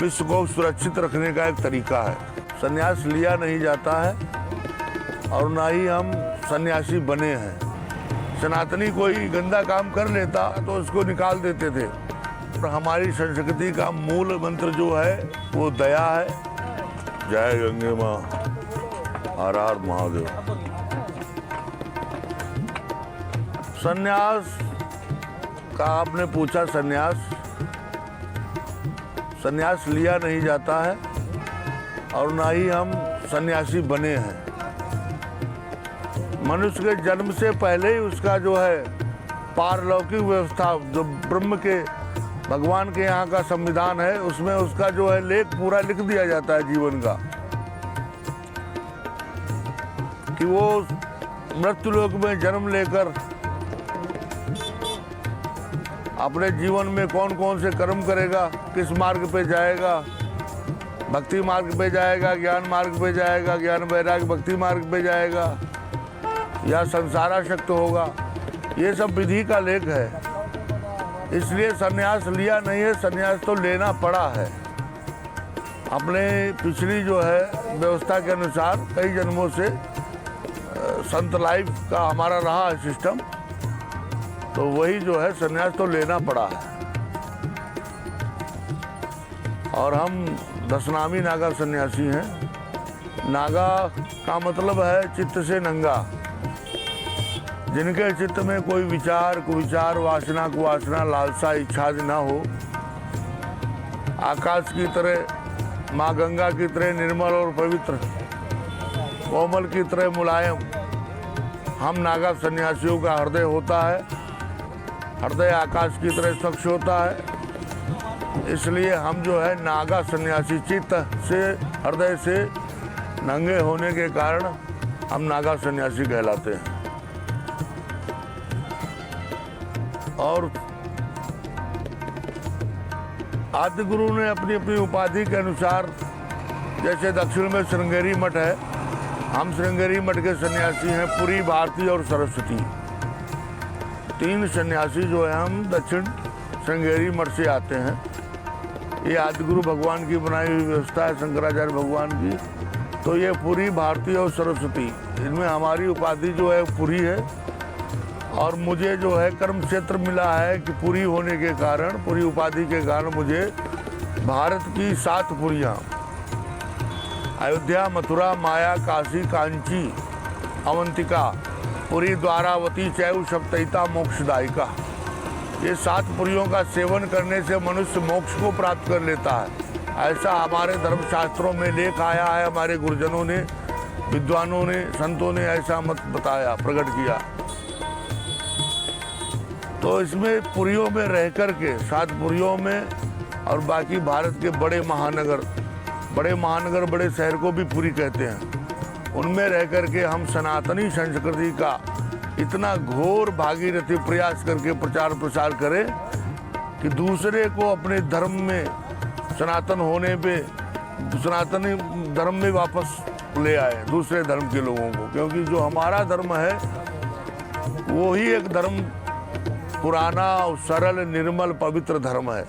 विश्व को सुरक्षित रखने का एक तरीका है। संन्यास लिया नहीं जाता है और ना ही हम सन्यासी बने हैं। सनातनी कोई गंदा काम कर लेता तो उसको निकाल देते थे। और हमारी संस्कृति का मूल मंत्र जो है वो दया है। जय गंगे माँ, हर हर महादेव। सन्यास का आपने पूछा, सन्यास लिया नहीं जाता है और ना ही हम सन्यासी बने हैं। मनुष्य के जन्म से पहले ही उसका जो है पारलौकिक व्यवस्था, जो ब्रह्म के भगवान के यहाँ का संविधान है, उसमें उसका जो है लेख पूरा लिख दिया जाता है जीवन का, कि वो मृत्युलोक में जन्म लेकर अपने जीवन में कौन कौन से कर्म करेगा, किस मार्ग पे जाएगा, भक्ति मार्ग पे जाएगा, ज्ञान मार्ग पे जाएगा, ज्ञान वैराग्य भक्ति मार्ग पे जाएगा, या संसाराशक्त होगा। ये सब विधि का लेख है। इसलिए सन्यास लिया नहीं है, सन्यास तो लेना पड़ा है। अपने पिछली जो है व्यवस्था के अनुसार कई जन्मों से संत लाइफ का हमारा रहा है सिस्टम, तो वही जो है सन्यास तो लेना पड़ा है। और हम दशनामी नागा सन्यासी हैं। नागा का मतलब है चित्त से नंगा, जिनके चित्त में कोई विचार, कुविचार, वासना, कुवासना, लालसा, इच्छा ना हो। आकाश की तरह, माँ गंगा की तरह निर्मल और पवित्र, कोमल की तरह मुलायम हम नागा सन्यासियों का हृदय होता है। हृदय आकाश की तरह स्वच्छ होता है। इसलिए हम जो है नागा सन्यासी, चित्त से, हृदय से नंगे होने के कारण हम नागा सन्यासी कहलाते हैं। और आदि गुरु ने अपनी अपनी उपाधि के अनुसार, जैसे दक्षिण में श्रृंगेरी मठ है, हम श्रृंगेरी मठ के सन्यासी हैं, पुरी, भारती और सरस्वती। 3 सन्यासी जो है हम दक्षिण श्रृंगेरी मठ से आते हैं। ये आदि गुरु भगवान की बनाई हुई व्यवस्था है, शंकराचार्य भगवान की। तो ये पुरी, भारती और सरस्वती, इनमें हमारी उपाधि जो है पुरी है। और मुझे जो है कर्म क्षेत्र मिला है कि पुरी होने के कारण, पुरी उपाधि के कारण मुझे भारत की 7 पुरियाँ, अयोध्या, मथुरा, माया, काशी, कांची, अवंतिका, पुरी, द्वारावती, चैव, सप्तहिता, मोक्षदायिका, ये 7 पुरियों का सेवन करने से मनुष्य मोक्ष को प्राप्त कर लेता है। ऐसा हमारे धर्मशास्त्रों में लेख आया है। हमारे गुरुजनों ने, विद्वानों ने, संतों ने ऐसा मत बताया, प्रकट किया। तो इसमें पुरियों में रह कर के, 7 पुरियों में, और बाकी भारत के बड़े महानगर, बड़े शहर को भी पुरी कहते हैं, उनमें रह कर के हम सनातनी संस्कृति का इतना घोर भागीरथी प्रयास करके प्रचार प्रसार करें कि दूसरे को अपने धर्म में, सनातन होने पे, सनातनी धर्म में वापस ले आए दूसरे धर्म के लोगों को। क्योंकि जो हमारा धर्म है वो ही एक धर्म पुराना और सरल, निर्मल, पवित्र धर्म है।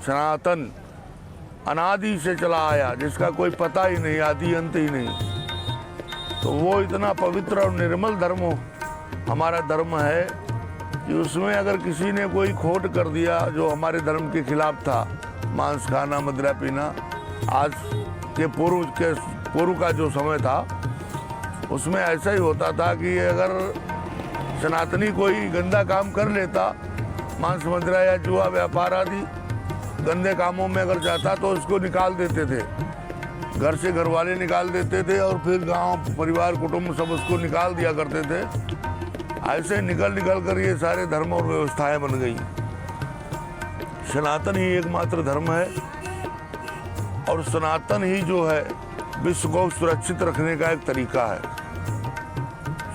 सनातन अनादि से चला आया, जिसका कोई पता ही नहीं, आदि अंत ही नहीं। तो वो इतना पवित्र और निर्मल धर्म हमारा धर्म है कि उसमें अगर किसी ने कोई खोट कर दिया जो हमारे धर्म के खिलाफ था, मांस खाना, मदिरा पीना, आज के पूर्व का जो समय था उसमें ऐसा ही होता था कि अगर सनातनी कोई गंदा काम कर लेता, मांस, मदिरा या जुआ, व्यापार आदि गंदे कामों में अगर जाता तो उसको निकाल देते थे। घर से घर वाले निकाल देते थे और फिर गांव, परिवार, कुटुंब सब उसको निकाल दिया करते थे। ऐसे निकल कर ये सारे धर्म और व्यवस्थाएं बन गई। सनातन ही एकमात्र धर्म है और सनातन ही जो है विश्व को सुरक्षित रखने का एक तरीका है।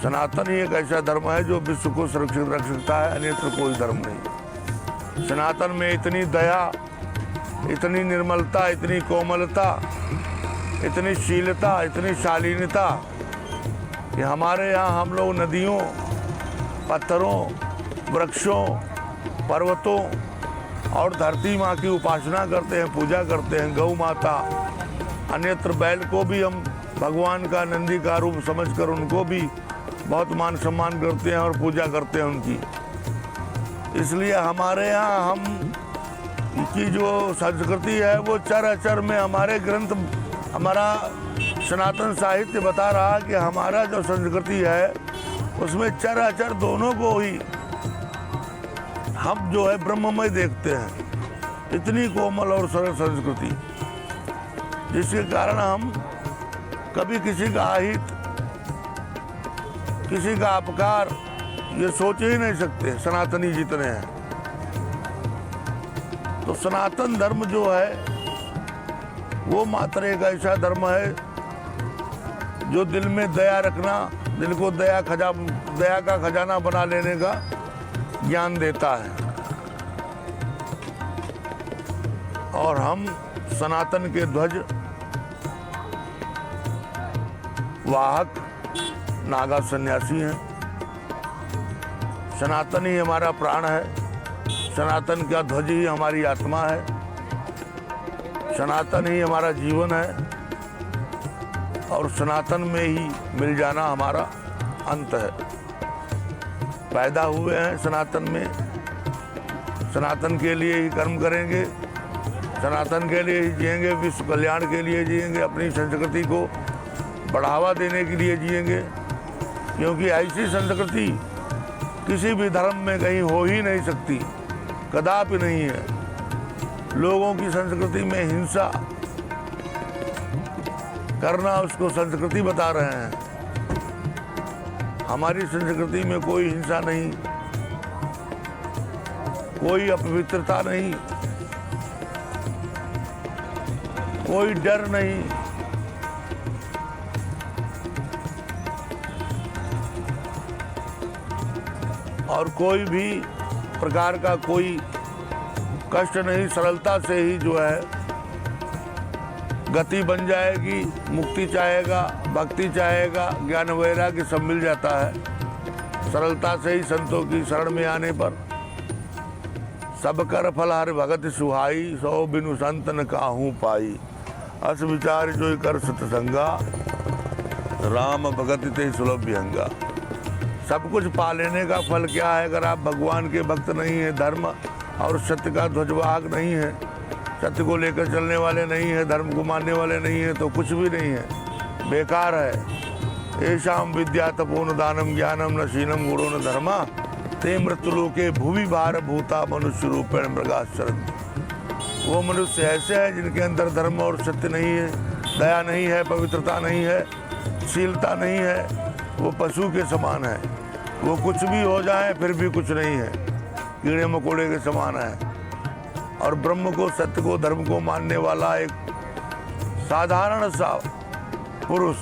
सनातन ही एक ऐसा धर्म है जो विश्व को सुरक्षित रख सकता है, अन्यत्र कोई धर्म नहीं। सनातन में इतनी दया, इतनी निर्मलता, इतनी कोमलता, इतनी शीलता, इतनी शालीनता कि हमारे यहाँ हम लोग नदियों, पत्थरों, वृक्षों, पर्वतों और धरती माँ की उपासना करते हैं, पूजा करते हैं। गौ माता, अन्यत्र बैल को भी हम भगवान का, नंदी का रूप समझकर उनको भी बहुत मान सम्मान करते हैं और पूजा करते हैं उनकी। इसलिए हमारे यहाँ हम की जो संस्कृति है वो चर अचर में, हमारे ग्रंथ, हमारा सनातन साहित्य बता रहा कि हमारा जो संस्कृति है उसमें चर अचर दोनों को ही हम जो है ब्रह्ममय देखते हैं। इतनी कोमल और सरल संस्कृति, जिसके कारण हम कभी किसी का अहित, किसी का अपकार ये सोच ही नहीं सकते, सनातनी जितने हैं। तो सनातन धर्म जो है वो मात्र एक ऐसा धर्म है जो दिल में दया रखना, दिल को दया का खजाना बना लेने का ज्ञान देता है। और हम सनातन के ध्वज वाहक नागा सन्यासी हैं। सनातन ही हमारा प्राण है, सनातन का ध्वज ही हमारी आत्मा है, सनातन ही हमारा जीवन है और सनातन में ही मिल जाना हमारा अंत है। पैदा हुए हैं सनातन में, सनातन के लिए ही कर्म करेंगे, सनातन के लिए ही जिएंगे, विश्व कल्याण के लिए जिएंगे, अपनी संस्कृति को बढ़ावा देने के लिए जिएंगे। क्योंकि ऐसी संस्कृति किसी भी धर्म में कहीं हो ही नहीं सकती, कदापि नहीं है। लोगों की संस्कृति में हिंसा करना उसको संस्कृति बता रहे हैं। हमारी संस्कृति में कोई हिंसा नहीं, कोई अपवित्रता नहीं, कोई डर नहीं। और कोई भी प्रकार का कोई कष्ट नहीं, सरलता से ही जो है गति बन जाएगी। मुक्ति चाहेगा, भक्ति चाहेगा, ज्ञान वैराग्य सब मिल जाता है सरलता से ही। संतों की शरण में आने पर सब कर फल हर भगत सुहाई, सौ बिनु संतन काहू पाई। अस विचार जो कर सतसंगा, राम भगत ते सुलभ विहंगा। सब कुछ पा लेने का फल क्या है अगर आप भगवान के भक्त नहीं है, धर्म और सत्य का ध्वजवाहक नहीं है, सत्य को लेकर चलने वाले नहीं है, धर्म को मानने वाले नहीं है, तो कुछ भी नहीं है, बेकार है। ऐशाम विद्या तपोन दानम ज्ञानम न शीनम गुणो न धर्मा, ते मृत्युलोके भूवि भार भूता मनुष्य रूपेण मृगाचरण। वो मनुष्य ऐसे हैं जिनके अंदर धर्म और सत्य नहीं है, दया नहीं है, पवित्रता नहीं है, शीलता नहीं है, वो पशु के समान है। वो कुछ भी हो जाए फिर भी कुछ नहीं है, कीड़े मकोड़े के समान है। और ब्रह्म को, सत्य को, धर्म को मानने वाला एक साधारण सा पुरुष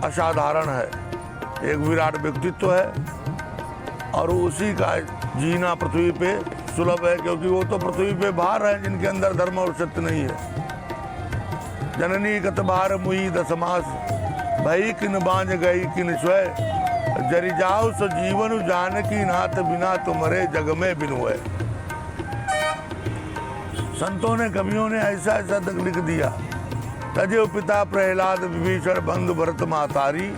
असाधारण है, एक विराट व्यक्तित्व है। और उसी का जीना पृथ्वी पे सुलभ है, क्योंकि वो तो पृथ्वी पे भार है जिनके अंदर धर्म और सत्य नहीं है। जननी कत भार मुई दसमास, भई किन बांझ गई किन स्वय, जरि जाओ सो जीवन जानकी नाथ, बिना तुम्हारे जग में बिनुए। संतों ने, कवियों ने ऐसा ऐसा तक लिख दिया। तजेव पिता प्रहलाद विभीषण बंधु भरत मातारी,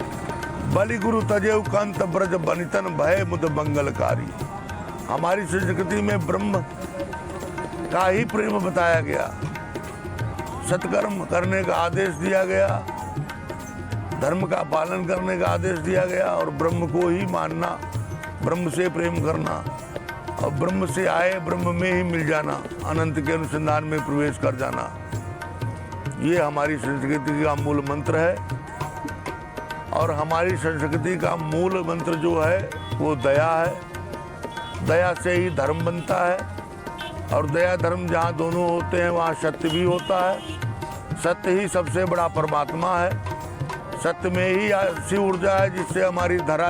बलि गुरु तजेव कंत ब्रज बनितन भय मुद मंगलकारी। हमारी संस्कृति में ब्रह्म का ही प्रेम बताया गया, सत्कर्म करने का आदेश दिया गया, धर्म का पालन करने का आदेश दिया गया और ब्रह्म को ही मानना, ब्रह्म से प्रेम करना और ब्रह्म से आए ब्रह्म में ही मिल जाना, अनंत के अनुसंधान में प्रवेश कर जाना। ये हमारी संस्कृति का मूल मंत्र है। और हमारी संस्कृति का मूल मंत्र जो है वो दया है। दया से ही धर्म बनता है और दया धर्म जहाँ दोनों होते हैं वहाँ सत्य भी होता है। सत्य ही सबसे बड़ा परमात्मा है। सत्य में ही ऐसी ऊर्जा है जिससे हमारी धरा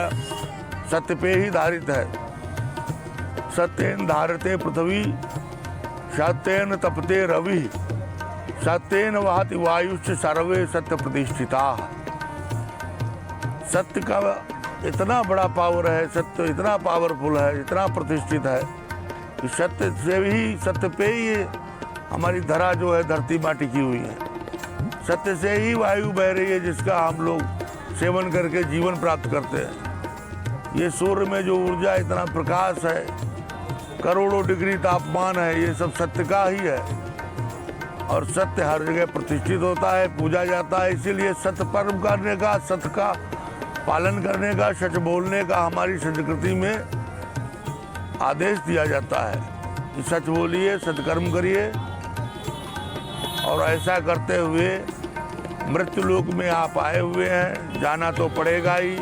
सत्य पे ही धारित है। सत्येन धारते पृथ्वी, सत्येन तपते रवि, सत्येन वहति वायुश्च सर्वे सत्य प्रतिष्ठिता। सत्य का इतना बड़ा पावर है, सत्य इतना पावरफुल है, इतना प्रतिष्ठित है कि सत्य से ही, सत्य पे ही ये हमारी धरा जो है, धरती माँ टिकी हुई है। सत्य से ही वायु बह रही है जिसका हम लोग सेवन करके जीवन प्राप्त करते हैं। ये सूर्य में जो ऊर्जा, इतना प्रकाश है, करोड़ों डिग्री तापमान है, ये सब सत्य का ही है। और सत्य हर जगह प्रतिष्ठित होता है, पूजा जाता है। इसीलिए सत्य कर्म करने का, सत्य का पालन करने का, सच बोलने का हमारी संस्कृति में आदेश दिया जाता है कि सच बोलिए, सत्कर्म करिए। और ऐसा करते हुए मृत्यु लोक में आप आए हुए हैं, जाना तो पड़ेगा ही,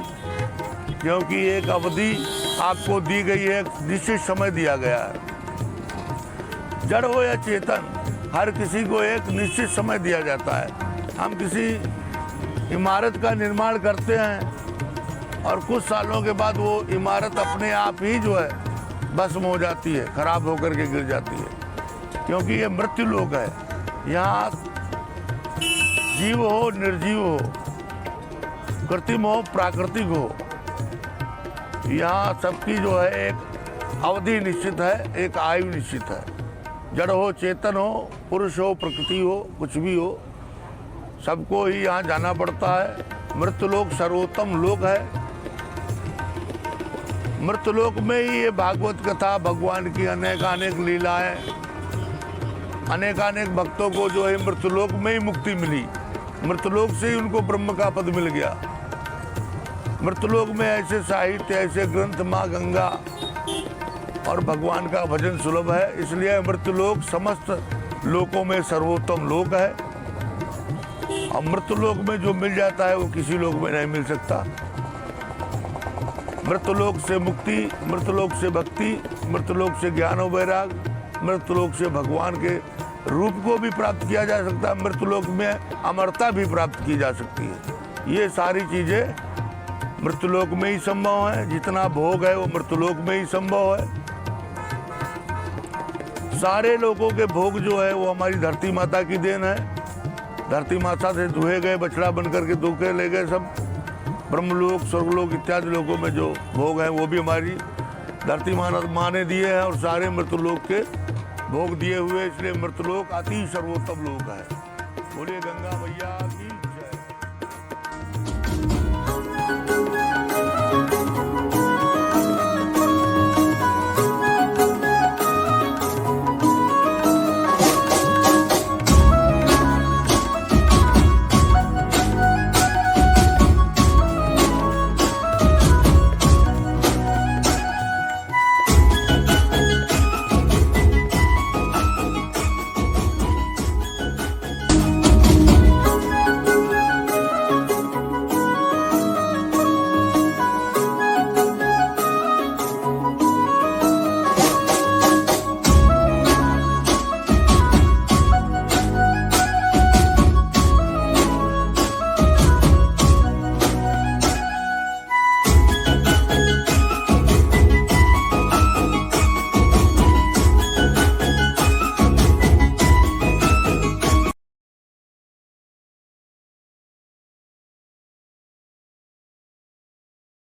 क्योंकि एक अवधि आपको दी गई है, एक निश्चित समय दिया गया है। जड़ हो या चेतन, हर किसी को एक निश्चित समय दिया जाता है। हम किसी इमारत का निर्माण करते हैं और कुछ सालों के बाद वो इमारत अपने आप ही जो है भस्म हो जाती है, खराब होकर के गिर जाती है, क्योंकि ये मृत्यु लोक है। यहाँ जीव हो, निर्जीव हो, कृत्रिम हो, प्राकृतिक हो, यहाँ सबकी जो है एक अवधि निश्चित है, एक आयु निश्चित है। जड़ हो, चेतन हो, पुरुष हो, प्रकृति हो, कुछ भी हो, सबको ही यहाँ जाना पड़ता है। मृत्युलोक सर्वोत्तम लोक है। मृत्युलोक में ही ये भागवत कथा, भगवान की अनेकानेक लीलाएं, अनेकानेक भक्तों को जो है मृत्युलोक में ही मुक्ति मिली। मृत्युलोक से ही उनको ब्रह्म का पद मिल गया। मृत्युलोक में ऐसे साहित्य, ऐसे ग्रंथ, माँ गंगा और भगवान का भजन सुलभ है। इसलिए मृत्युलोक समस्त लोकों में सर्वोत्तम लोक है। और मृत्युलोक में जो मिल जाता है वो किसी लोक में नहीं मिल सकता। मृत्युलोक से मुक्ति, मृत्युलोक से भक्ति, मृत्युलोक से ज्ञान और वैराग, मृत्युलोक से भगवान के रूप को भी प्राप्त किया जा सकता है। मृत्युलोक में अमरता भी प्राप्त की जा सकती है। ये सारी चीजें मृत्युलोक में ही संभव है। जितना भोग है वो मृत्युलोक में ही संभव है। सारे लोगों के भोग जो है वो हमारी धरती माता की देन है। धरती माता से दुहे गए, बछड़ा बनकर के दुखे ले गए सब। ब्रह्मलोक, स्वर्गलोक इत्यादि लोगों में जो भोग है वो भी हमारी धरती माँ ने दिए हैं। और सारे मृत्युलोक के भोग दिए हुए, इसलिए मृत्युलोक अति सर्वोत्तम लोक है। बोलिए गंगा मैया की।